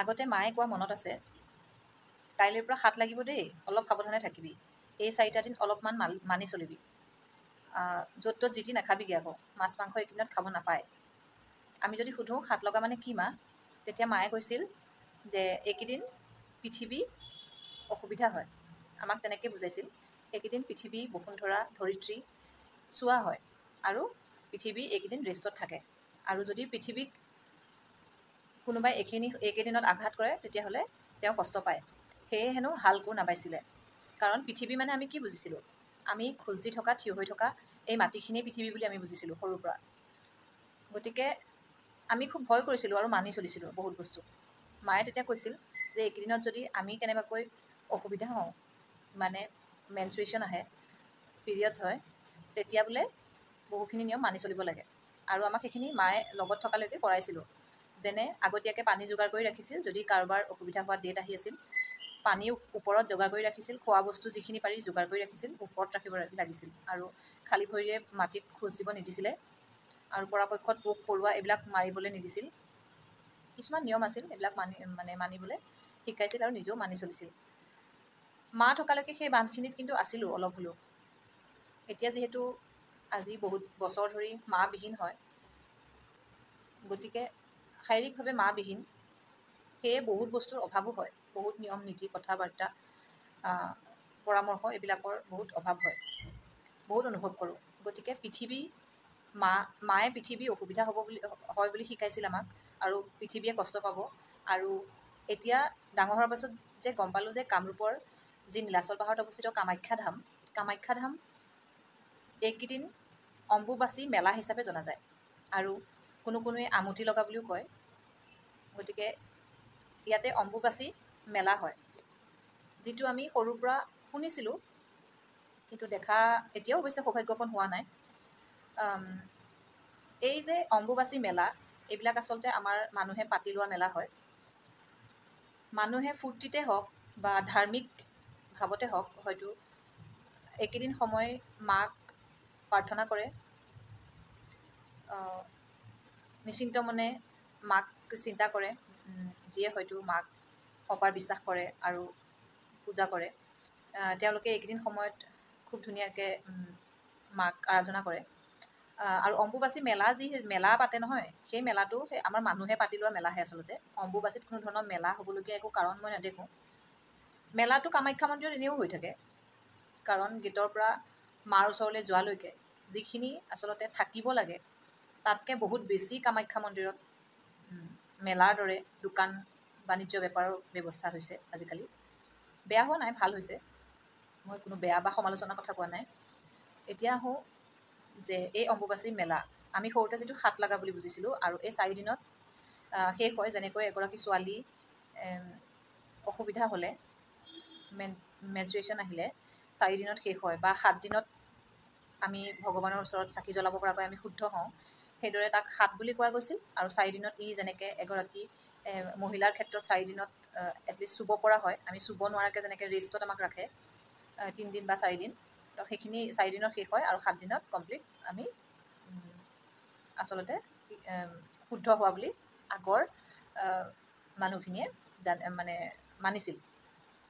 আগতে মায়ে কোৱা মনত আছে, কাইলৈৰ পৰা হাত লাগিব দেই, অলপ সাৱধানে থাকিবি, এই 4টা দিন অলপমান মানি চলিবি, য'ত ত'ত যি টি নাখাবিগৈ, আকৌ মাছ মাংস এইকেইদিনত খাব নাপায়। আমি যদি সোধোঁ হাত লগা মানে কি মা, তেতিয়া মায়ে কৈছিল যে এইকেইদিন পৃথিৱী অসুবিধা হয়। আমাক তেনেকৈ বুজাইছিল, এইকেইদিন পৃথিৱী, বসুন্ধৰা, ধৰিত্ৰী চোৱা হয় আৰু পৃথিৱী এইকেইদিন ৰেষ্টত থাকে। আৰু যদি পৃথিৱীক কোনোবাই এইকেইদিনত আঘাত কৰে তেতিয়াহ'লে তেওঁ কষ্ট পায়। সেয়ে হেনো হাল কোৰ নাবাইছিলে। কাৰণ পৃথিৱী মানে আমি কি বুজিছিলোঁ, আমি খোজ দি থকা, থিয় হৈ থকা এই মাটিখিনিয়ে পৃথিৱী বুলি আমি বুজিছিলোঁ সৰুৰ পৰা। গতিকে আমি খুব ভয় কৰিছিলোঁ আৰু মানি চলিছিলোঁ বহুত বস্তু। মায়ে তেতিয়া কৈছিল যে এইকেইদিনত যদি আমি কেনেবাকৈ অসুবিধা হওঁ, মানে মেনষ্ট্ৰুৱেশ্যন আহে, পিৰিয়ড হয়, তেতিয়া বোলে বহুখিনি নিয়ম মানি চলিব লাগে। আৰু আমাক সেইখিনি মায়ে লগত থকালৈকে কৰাইছিলোঁ। যেনে আগতীয়াকৈ পানী যোগাৰ কৰি ৰাখিছিল, যদি কাৰোবাৰ অসুবিধা হোৱা ডেট আহি আছিল, পানী ওপৰত যোগাৰ কৰি ৰাখিছিল, খোৱা বস্তু যিখিনি পাৰি যোগাৰ কৰি ৰাখিছিল, ওপৰত ৰাখিব লাগিছিল। আৰু খালী ভৰিৰে মাটিত খোজ দিব নিদিছিলে। আৰু পৰাপক্ষত পোক পৰুৱা এইবিলাক মাৰিবলৈ নিদিছিল। কিছুমান নিয়ম আছিল, এইবিলাক মানিবলৈ শিকাইছিল আৰু নিজেও মানি চলিছিল। মা থকালৈকে সেই বান্ধখিনিত কিন্তু আছিলোঁ অলপ হ'লেও। এতিয়া যিহেতু আজি বহুত বছৰ ধৰি মাবিহীন হয়, গতিকে শাৰীৰিকভাৱে মাবিহীন, সেয়ে বহুত বস্তুৰ অভাৱো হয়। বহুত নিয়ম নীতি, কথা বাৰ্তা, পৰামৰ্শ এইবিলাকৰ বহুত অভাৱ হয়, বহুত অনুভৱ কৰোঁ। গতিকে মায়ে পৃথিৱী অসুবিধা হয় বুলি শিকাইছিল আমাক, আৰু পৃথিৱীয়ে কষ্ট পাব। আৰু এতিয়া ডাঙৰ হোৱাৰ পাছত যে গম পালোঁ যে কামৰূপৰ যি নীলাচল পাহাৰত অৱস্থিত কামাখ্যা ধাম এইকেইদিন অম্বুবাচী মেলা হিচাপে জনা যায়। আৰু কোনোৱে আমুঠি লগা বুলিও কয়। গতিকে ইয়াতে অম্বুবাচী মেলা হয়, যিটো আমি সৰুৰ পৰা শুনিছিলোঁ, কিন্তু এতিয়াও অৱশ্যে সৌভাগ্যকণ হোৱা নাই। এই যে অম্বুবাচী মেলা, এইবিলাক আচলতে আমাৰ মানুহে পাতি লোৱা মেলা হয়। মানুহে ফূৰ্তিতে হওক বা ধাৰ্মিক ভাৱতে হওক, হয়তো এইকেইদিন সময় মাক প্ৰাৰ্থনা কৰে, নিশ্চিন্ত মনে মাক চিন্তা কৰে, যিয়ে হয়তো মাক অপাৰ বিশ্বাস কৰে আৰু পূজা কৰে। তেওঁলোকে এইকেইদিন সময়ত খুব ধুনীয়াকৈ মাক আৰাধনা কৰে। আৰু অম্বুবাচী মেলা যি মেলা পাতে নহয়, সেই মেলাটো আমাৰ মানুহে পাতি লোৱা মেলাহে আচলতে। অম্বুবাচীত কোনো ধৰণৰ মেলা হ'বলগীয়া একো কাৰণ মই নেদেখোঁ। মেলাটো কামাখ্যা মন্দিৰত এনেও হৈ থাকে, কাৰণ গেটৰ পৰা মাৰ ওচৰলৈ যোৱালৈকে যিখিনি আচলতে থাকিব লাগে, তাতকৈ বহুত বেছি কামাখ্যা মন্দিৰত মেলাৰ দৰে দোকান বাণিজ্য বেপাৰৰ ব্যৱস্থা হৈছে আজিকালি। বেয়া হোৱা নাই, ভাল হৈছে। মই কোনো বেয়া বা সমালোচনাৰ কথা কোৱা নাই। এতিয়া আহোঁ যে এই অম্বুবাচী মেলা আমি সৰুতে যিটো হাত লগা বুলি বুজিছিলোঁ, আৰু এই 4 দিনত শেষ হয়। যেনেকৈ এগৰাকী ছোৱালী অসুবিধা হ'লে, মেনষ্ট্ৰুৱেশ্যন আহিলে 4 দিনত শেষ হয়, বা 7 দিনত আমি ভগৱানৰ ওচৰত চাকি জ্বলাব পৰাকৈ আমি শুদ্ধ হওঁ, সেইদৰে তাক হাত বুলি কোৱা গৈছিল। আৰু 4 দিনত যেনেকৈ এগৰাকী মহিলাৰ ক্ষেত্ৰত 4 দিনত এটলিষ্ট চুব পৰা হয়, আমি চুব নোৱাৰাকৈ যেনেকৈ ৰেষ্টত আমাক ৰাখে 3 দিন বা 4 দিন, তো সেইখিনি 4 দিনত শেষ হয়। আৰু 7 দিনত কমপ্লিট আমি আচলতে শুদ্ধ হোৱা বুলি আগৰ মানুহখিনিয়ে মানিছিল।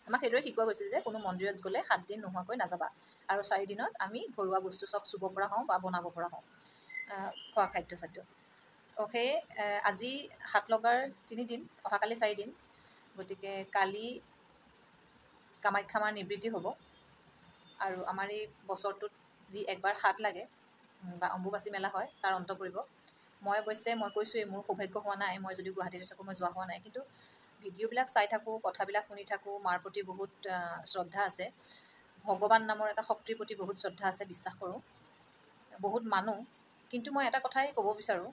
আমাক সেইদৰে শিকোৱা গৈছিল যে কোনো মন্দিৰত গ'লে 7 দিন নোহোৱাকৈ নাযাবা, আৰু 4 দিনত আমি ঘৰুৱা বস্তু চব চুব পৰা হওঁ বা বনাব পৰা হওঁ, খোৱা খাদ্য চাদ্য। সেয়ে আজি হাত লগাৰ 3 দিন, অহাকালি 4 দিন। গতিকে কালি কামাখ্যা মাৰ নিবৃত্তি হ'ব। আৰু আমাৰ এই বছৰটোত যি একবাৰ হাত লাগে বা অম্বুবাচী মেলা হয়, তাৰ অন্ত পৰিব। মই কৈছোঁৱেই, মোৰ সৌভাগ্য হোৱা নাই। মই যদিও গুৱাহাটীতে থাকোঁ, মই যোৱা হোৱা নাই। কিন্তু ভিডিঅ'বিলাক চাই থাকোঁ, কথাবিলাক শুনি থাকোঁ, মাৰ প্ৰতি বহুত শ্ৰদ্ধা আছে, ভগৱান নামৰ এটা শক্তিৰ প্ৰতি বহুত শ্ৰদ্ধা আছে, বিশ্বাস কৰোঁ, বহুত মানো। কিন্তু মই এটা কথাই ক'ব বিচাৰোঁ,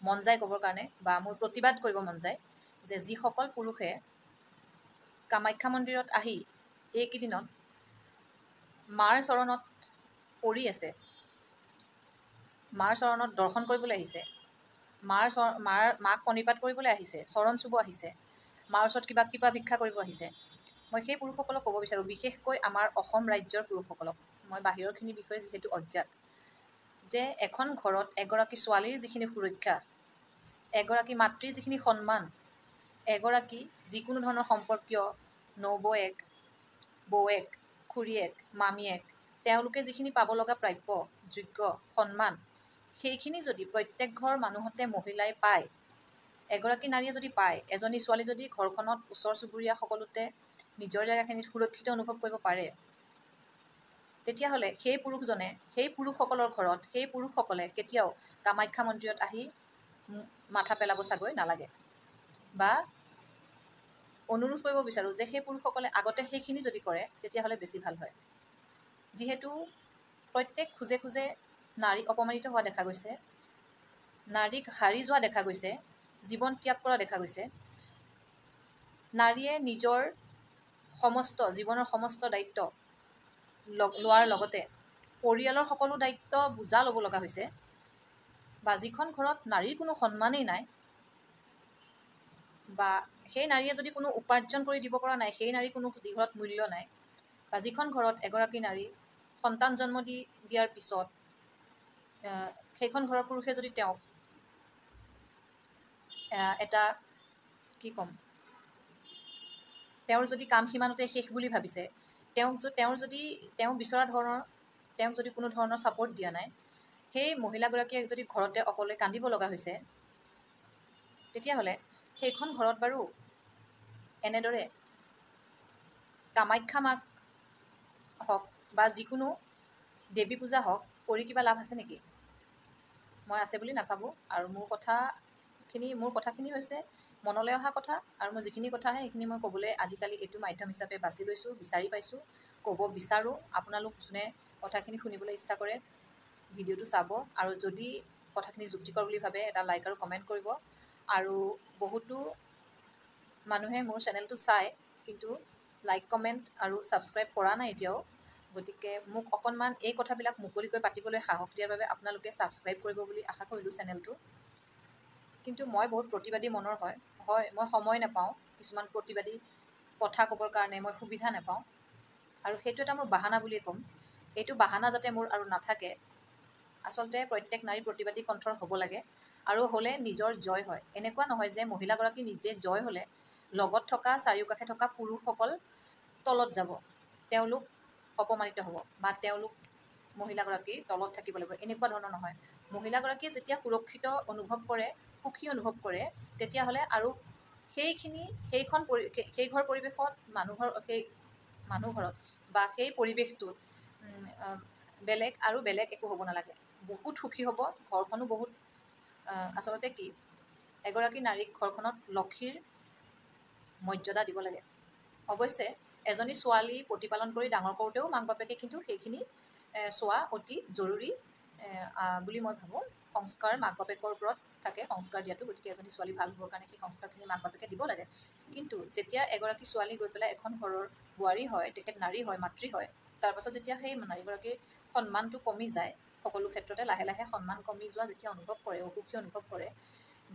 মন যায় ক'বৰ কাৰণে, বা মোৰ প্ৰতিবাদ কৰিব মন যায়, যে যিসকল পুৰুষে কামাখ্যা মন্দিৰত আহি এইকেইদিনত মাৰ চৰণত পৰি আছে, মাৰ চৰণত দৰ্শন কৰিবলৈ আহিছে, মাক প্ৰণিপাত কৰিবলৈ আহিছে, চৰণ চুব আহিছে, মাৰ ওচৰত কিবা ভিক্ষা কৰিব আহিছে, মই সেই পুৰুষসকলক ক'ব বিচাৰোঁ, বিশেষকৈ আমাৰ অসম ৰাজ্যৰ পুৰুষসকলক, মই বাহিৰৰখিনিৰ বিষয়ে যিহেতু অজ্ঞাত, যে এখন ঘৰত এগৰাকী ছোৱালীৰ যিখিনি সুৰক্ষা, এগৰাকী মাতৃৰ যিখিনি সন্মান, এগৰাকী যিকোনো ধৰণৰ সম্পৰ্কীয় নবৌৱেক, বৌৱেক, খুৰীয়েক, মামীয়েক, তেওঁলোকে যিখিনি পাব লগা প্ৰাপ্য, যোগ্য, সন্মান, সেইখিনি যদি প্ৰত্যেক ঘৰ মানুহতে মহিলাই পায়, এগৰাকী নাৰীয়ে যদি পায়, এজনী ছোৱালী যদি ঘৰখনত ওচৰ চুবুৰীয়া সকলোতে নিজৰ জেগাখিনিত সুৰক্ষিত অনুভৱ কৰিব পাৰে, তেতিয়াহ'লে সেই পুৰুষজনে সেই পুৰুষসকলৰ ঘৰত সেই পুৰুষসকলে কেতিয়াও কামাখ্যা মন্দিৰত আহি মাথা পেলাব চাগৈ নালাগে। বা অনুৰোধ কৰিব বিচাৰোঁ যে সেই পুৰুষসকলে আগতে সেইখিনি যদি কৰে তেতিয়াহ'লে বেছি ভাল হয়। যিহেতু প্ৰত্যেক খোজে খোজে নাৰী অপমানিত হোৱা দেখা গৈছে, নাৰীক হাৰি যোৱা দেখা গৈছে, জীৱন ত্যাগ কৰা দেখা গৈছে। নাৰীয়ে নিজৰ জীৱনৰ সমস্ত দায়িত্ব লোৱাৰ লগতে পৰিয়ালৰ সকলো দায়িত্ব বোজা ল'ব লগা হৈছে। বা যিখন ঘৰত নাৰীৰ কোনো সন্মানেই নাই, বা সেই নাৰীয়ে যদি কোনো উপাৰ্জন কৰি দিব পৰা নাই, সেই নাৰীৰ কোনো যি ঘৰত মূল্য নাই, বা যিখন ঘৰত এগৰাকী নাৰী সন্তান জন্ম দিয়াৰ পিছত সেইখন ঘৰৰ পুৰুষে যদি তেওঁক এটা কি ক'ম, তেওঁৰ যদি কাম সিমানতে শেষ বুলি ভাবিছে, তেওঁ বিচৰা ধৰণৰ তেওঁক যদি কোনো ধৰণৰ ছাপৰ্ট দিয়া নাই, সেই মহিলাগৰাকীয়ে যদি ঘৰতে অকলে কান্দিব লগা হৈছে, তেতিয়াহ'লে সেইখন ঘৰত বাৰু এনেদৰে কামাখ্যা মাক হওক বা যিকোনো দেৱী পূজা হওক কৰি কিবা লাভ আছে নেকি? মই আছে বুলি নাভাবোঁ। আৰু মোৰ কথাখিনি হৈছে মনলৈ অহা কথা, আৰু মই যিখিনি কথা আহে সেইখিনি মই ক'বলৈ আজিকালি এইটো মাধ্যম হিচাপে বাছি লৈছোঁ, বিচাৰি পাইছোঁ, ক'ব বিচাৰোঁ। আপোনালোক যোনে কথাখিনি শুনিবলৈ ইচ্ছা কৰে ভিডিঅ'টো চাব, আৰু যদি কথাখিনি যুক্তিকৰ বুলি ভাবে এটা লাইক আৰু কমেণ্ট কৰিব। আৰু বহুতো মানুহে মোৰ চেনেলটো চায়, কিন্তু লাইক কমেণ্ট আৰু ছাবস্ক্ৰাইব কৰা নাই এতিয়াও। গতিকে মোক অকণমান এই কথাবিলাক মুকলিকৈ পাতিবলৈ সাহস দিয়াৰ বাবে আপোনালোকে ছাবস্ক্ৰাইব কৰিব বুলি আশা কৰিলোঁ চেনেলটো। কিন্তু মই বহুত প্ৰতিবাদী মনৰ হয়, মই সময় নাপাওঁ কিছুমান প্ৰতিবাদী কথা ক'বৰ কাৰণে, মই সুবিধা নাপাওঁ, আৰু সেইটো এটা মোৰ বাহানা বুলিয়ে ক'ম। এইটো বাহানা যাতে মোৰ আৰু নাথাকে। আচলতে প্ৰত্যেক নাৰী প্ৰতিবাদী কণ্ঠৰ হ'ব লাগে, আৰু হ'লে নিজৰ জয় হয়। এনেকুৱা নহয় যে মহিলাগৰাকী নিজে জয় হ'লে লগত থকা চাৰিওকাষে থকা পুৰুষসকল তলত যাব, তেওঁলোক অপমানিত হ'ব, বা তেওঁলোক মহিলাগৰাকীৰ তলত থাকিব লাগিব, এনেকুৱা ধৰণৰ নহয়। মহিলাগৰাকীয়ে যেতিয়া সুৰক্ষিত অনুভৱ কৰে, সুখী অনুভৱ কৰে, তেতিয়াহ'লে আৰু সেই ঘৰ পৰিৱেশত সেই মানুহ ঘৰত বা সেই পৰিৱেশটোত বেলেগ একো হ'ব নালাগে, বহুত সুখী হ'ব ঘৰখনো। বহুত আচলতে কি, এগৰাকী নাৰীক ঘৰখনত লক্ষীৰ মৰ্যাদা দিব লাগে। অৱশ্যে এজনী ছোৱালী প্ৰতিপালন কৰি ডাঙৰ কৰোঁতেও মাক বাপেকে কিন্তু সেইখিনি চোৱা অতি জৰুৰী বুলি মই ভাবোঁ। সংস্কাৰ মাক বাপেকৰ ওপৰত থাকে, সংস্কাৰ দিয়াটো। গতিকে এজনী ছোৱালী ভাল হ'বৰ কাৰণে সেই সংস্কাৰখিনি মাক বাপেকে দিব লাগে। কিন্তু যেতিয়া এগৰাকী ছোৱালী গৈ পেলাই এখন ঘৰৰ বোৱাৰী হয়, তেখেত নাৰী হয়, মাতৃ হয়, তাৰপাছত যেতিয়া সেই নাৰীগৰাকীৰ সন্মানটো কমি যায়, সকলো ক্ষেত্ৰতে লাহে লাহে সন্মান কমি যোৱা যেতিয়া অনুভৱ কৰে, অসুখী অনুভৱ কৰে,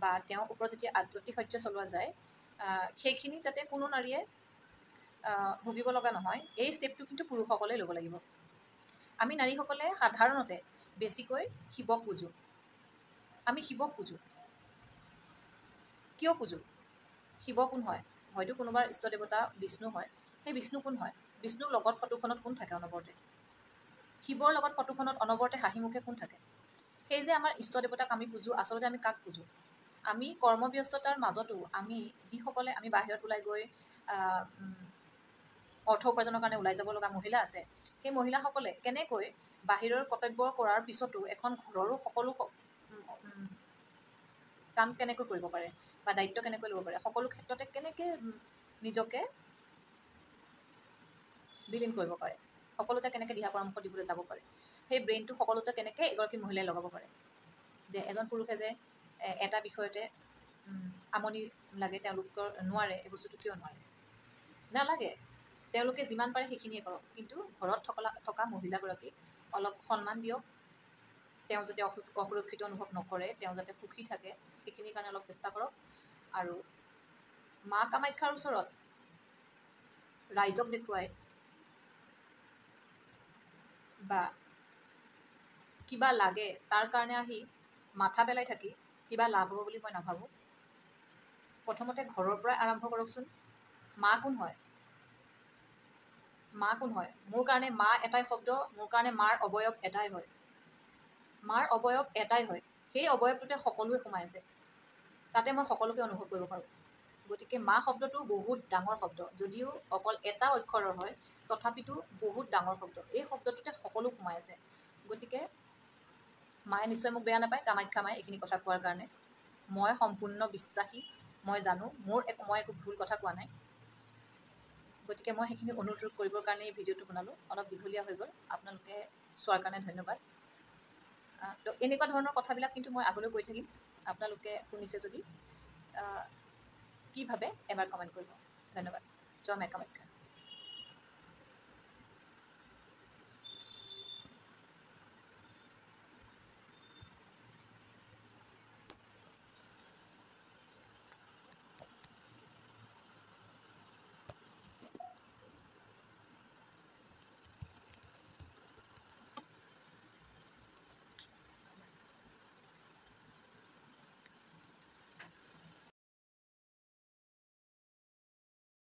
বা তেওঁৰ ওপৰত যেতিয়া আতিশয্য চলোৱা যায়, সেইখিনি যাতে কোনো নাৰীয়ে ভুগিব লগা নহয়, এই ষ্টেপটো কিন্তু পুৰুষসকলে ল'ব লাগিব। আমি নাৰীসকলে সাধাৰণতে বেছিকৈ শিৱক পূজোঁ। আমি শিৱক পূজোঁ। কিয় পূজোঁ? শিৱ কোন হয়? হয়তো কোনোবাৰ ইষ্ট দেৱতা বিষ্ণু হয়। সেই বিষ্ণু কোন হয়? বিষ্ণুৰ লগত ফটোখনত কোন থাকে অনবৰতে? শিৱৰ লগত ফটোখনত অনবৰতে হাঁহিমুখে কোন থাকে? সেই যে আমাৰ ইষ্ট দেৱতাক আমি পূজোঁ, আচলতে আমি কাক পূজোঁ? আমি কৰ্মব্যস্ততাৰ মাজতো যিসকলে আমি বাহিৰত ওলাই গৈ অৰ্থ উপাৰ্জনৰ কাৰণে ওলাই যাব লগা মহিলা আছে, সেই মহিলাসকলে কেনেকৈ বাহিৰৰ কৰ্তব্য কৰাৰ পিছতো এখন ঘৰৰো সকলো কাম কেনেকৈ কৰিব পাৰে, বা দায়িত্ব কেনেকৈ ল'ব পাৰে, সকলো ক্ষেত্ৰতে কেনেকৈ নিজকে বিলীন কৰিব পাৰে, সকলোতে কেনেকৈ দিহা পৰামৰ্শ দিবলৈ যাব পাৰে, সেই ব্ৰেইনটো সকলোতে কেনেকৈ এগৰাকী মহিলাই লগাব পাৰে। যে এজন পুৰুষে যে এটা বিষয়তে আমনি লাগে, তেওঁলোকৰ নোৱাৰে, এই বস্তুটো কিয় নোৱাৰে? নালাগে, তেওঁলোকে যিমান পাৰে সেইখিনিয়ে কৰক, কিন্তু ঘৰত থকা মহিলাগৰাকীক অলপ সন্মান দিয়ক। তেওঁ যাতে অসুৰক্ষিত অনুভৱ নকৰে, তেওঁ যাতে সুখী থাকে, সেইখিনিৰ কাৰণে অলপ চেষ্টা কৰক। আৰু মা কামাখ্যাৰ ওচৰত ৰাইজক দেখুৱাই বা কিবা লাগে তাৰ কাৰণে আহি মাথা পেলাই থাকি কিবা লাভ হ'ব বুলি মই নাভাবোঁ। প্ৰথমতে ঘৰৰ পৰাই আৰম্ভ কৰকচোন। মা কোন হয়? মা কোন হয়? মোৰ কাৰণে মা এটাই শব্দ, মোৰ কাৰণে মাৰ অৱয়ৱ এটাই হয়। মাৰ অৱয়ৱ এটাই হয়, সেই অৱয়ৱটোতে সকলোৱে সোমাই আছে, তাতে মই সকলোকে অনুভৱ কৰিব পাৰোঁ। গতিকে মা শব্দটো বহুত ডাঙৰ শব্দ, যদিও অকল এটা অক্ষৰৰ হয় তথাপিতো বহুত ডাঙৰ শব্দ। এই শব্দটোতে সকলো সোমাই আছে। গতিকে মায়ে নিশ্চয় মোক বেয়া নাপায়, কামাখ্যা মায়ে এইখিনি কথা কোৱাৰ কাৰণে। মই সম্পূৰ্ণ বিশ্বাসী, মই জানো মই একো ভুল কথা কোৱা নাই। গতিকে মই সেইখিনি অনুৰোধ কৰিবৰ কাৰণে এই ভিডিঅ'টো বনালোঁ। অলপ দীঘলীয়া হৈ গ'ল, আপোনালোকে চোৱাৰ কাৰণে ধন্যবাদ। তো এনেকুৱা ধৰণৰ কথাবিলাক কিন্তু মই আগলৈ কৈ থাকিম। আপোনালোকে শুনিছে যদি কি ভাবে এবাৰ কমেণ্ট কৰিব। ধন্যবাদ। জয় মা কামাখ্যা।